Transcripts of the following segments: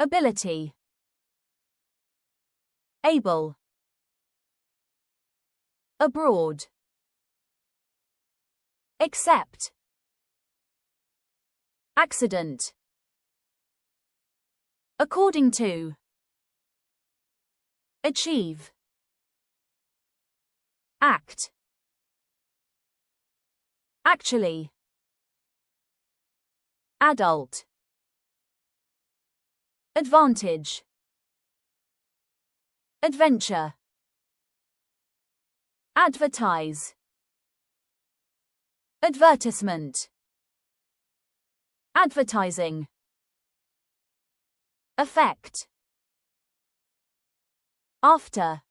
ability, able, abroad, accept, accident, according to, achieve, act, actually, adult, advantage, adventure, advertise, advertisement, advertising, effect, after,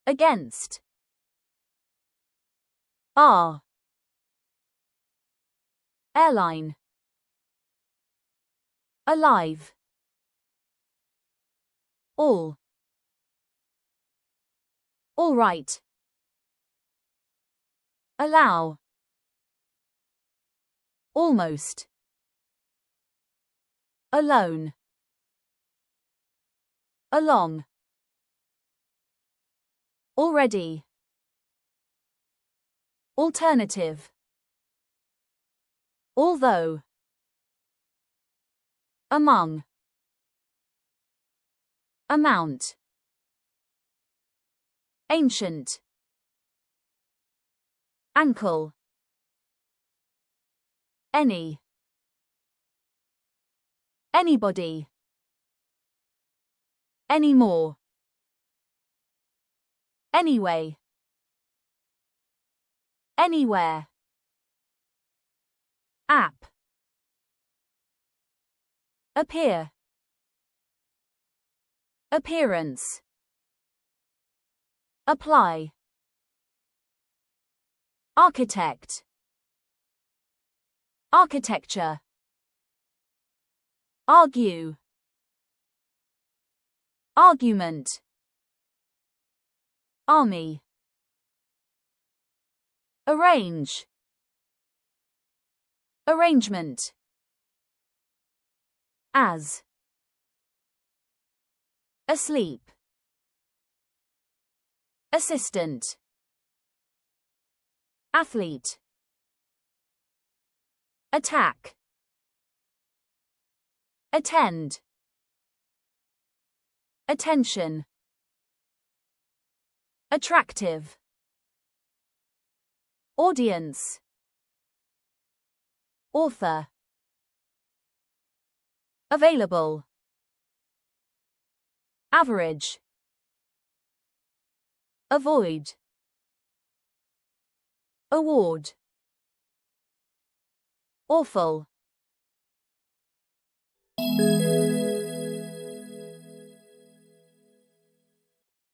against, are, airline, alive, all right, allow, almost, alone, along, already, alternative, although, among, amount, ancient, ankle, any, anybody, anymore, anyway, anywhere, app, appear, appearance, apply, architect, architecture, argue, argument, army, arrange, arrangement, as, asleep, assistant, athlete, attack, attend, attention, attractive, audience, author, available, average, avoid, award, awful.